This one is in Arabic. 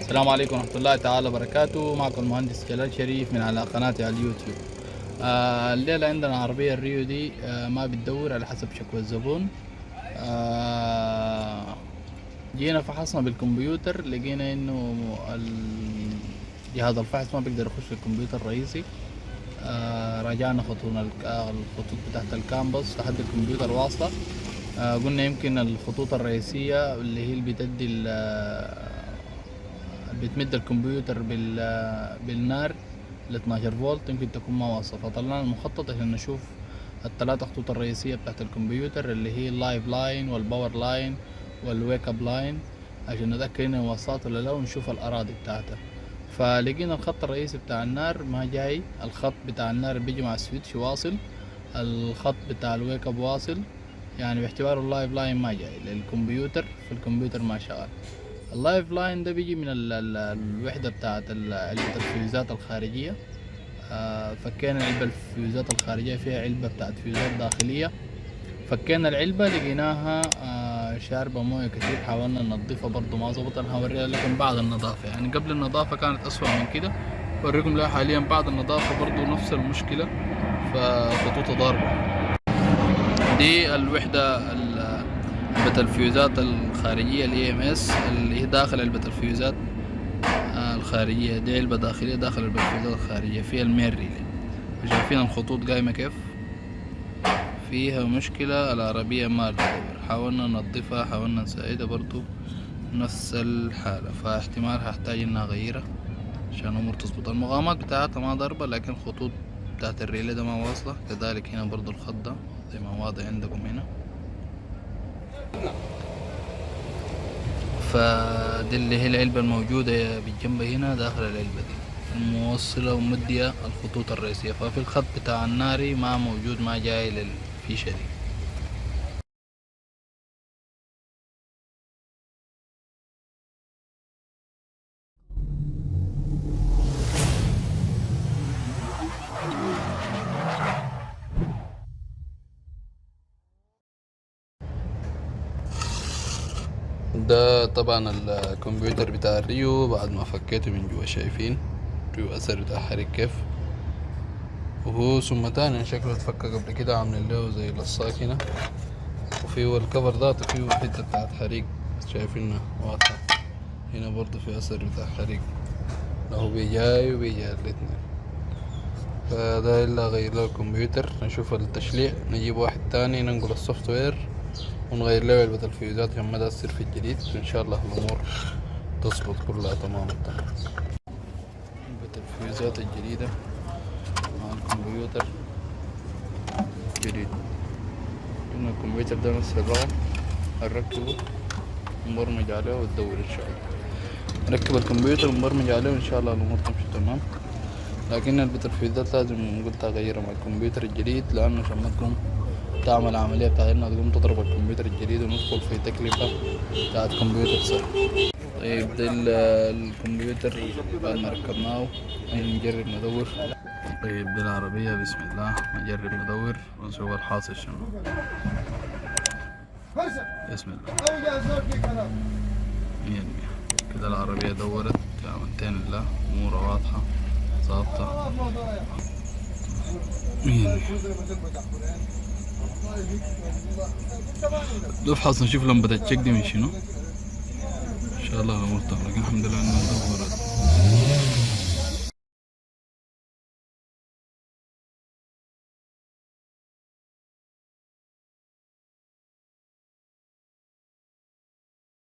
السلام عليكم ورحمة الله تعالى وبركاته. معكم المهندس جلال شريف من على قناتي على اليوتيوب. الليلة عندنا عربية الريو دي ما بتدور على حسب شكوى الزبون. جينا فحصنا بالكمبيوتر، لقينا انه جهاز الفحص ما بيقدر يخش الكمبيوتر الرئيسي. راجعنا الخطوط بتاعت الكامبس لحد الكمبيوتر واصلة. قلنا يمكن الخطوط الرئيسية اللي هي اللي بتمد الكمبيوتر بالنار ل 12 فولت يمكن تكون ما واصلة. فطلعنا المخطط عشان نشوف الثلاثة خطوط الرئيسية بتاعت الكمبيوتر اللي هي اللايف لاين والباور لاين والويك اب لاين، عشان نتأكد انها واصلات ولا لا ونشوف الأراضي بتاعتها. فلقينا الخط الرئيسي بتاع النار ما جاي، الخط بتاع النار بيجي مع السويتش واصل، الخط بتاع الويك اب واصل، يعني باعتبار اللايف لاين ما جاي للكمبيوتر، في الكمبيوتر ما شغال. اللايف لاين ده بيجي من الوحدة بتاعت علبة الفيوزات الخارجية. فكينا علبة الفيوزات الخارجية، فيها علبة بتاعت فيوزات داخلية. فكينا العلبة لقيناها شاربة موية كتير، حاولنا ننظفها برضو ما ظبط. انا هوريها لكم بعد النظافة، يعني قبل النظافة كانت أسوأ من كده، اوريكم لها حاليا بعد النظافة برضو نفس المشكلة، فخطوطها ضاربة. دي الوحدة علبة الفيوزات الخارجية EMS اللي هي داخل علبة الفيوزات الخارجية. دي علبة داخلية داخل علبة الفيوزات الخارجية، فيها المين ريلي. شايفين الخطوط قايمة كيف؟ فيها مشكلة، العربية ما تدور. حاولنا ننظفها، حاولنا نساعدها، برضو نفس الحالة. فاحتمال هحتاج انها اغيرها عشان الامور تظبط. المقاومات بتاعتها ما ضربة، لكن الخطوط بتاعت الريلي ده ما واصلة. كذلك هنا برضو الخط ده زي ما واضح عندكم هنا. فدي اللي هي العلبة الموجودة بالجنب هنا داخل العلبة دي الموصلة ومدية الخطوط الرئيسية. ففي الخط بتاع الناري ما موجود، ما جاي للفيشة دي. ده طبعا الكمبيوتر بتاع الريو بعد ما فكيته من جوا. شايفين ريو اثر بتاع حريق كيف، وهو ثم تاني شكله اتفك قبل كده، عاملين له زي لصاك هنا، وفيه الكفر ذاته فيه حتة بتاعت حريق شايفينها واضحة. هنا برضه في اثر بتاع حريق، هو بيجاي وبيجاي الاتنين. فده اللي اغير له الكمبيوتر. نشوف التشليع، نجيب واحد تاني، ننقل السوفت وير ونغير له علبة الفيوزات عشان ما تصير في الجديد، وإن شاء الله الأمور تظبط كلها تمام التمام. علبة الفيوزات الجديدة مع الكمبيوتر الجديد. قلنا الكمبيوتر ده نفس الرقم، هنركبه ونبرمج عليه وتدور إن شاء الله. نركب الكمبيوتر ونبرمج عليه وإن شاء الله الأمور تمشي تمام. لكن علبة الفيوزات لازم قلت أغيرها مع الكمبيوتر الجديد، لأنه عشان ما تقوم تعمل العملية بتاعت انها تقوم تضرب الكمبيوتر الجديد وندخل في تكلفة بتاعت كمبيوتر سهل. طيب ده الكمبيوتر بعد ما ركبناه نجرب ندور. طيب دي العربية، بسم الله نجرب ندور ونشوف الحاصل شنو. بسم الله. يعني كده العربية دورت بأمانتين الله، أمورها واضحة ظابطة. نفحص نشوف لمبة التشيك دي من شنو. ان شاء الله الامور تمام، لكن الحمد لله انها دورت.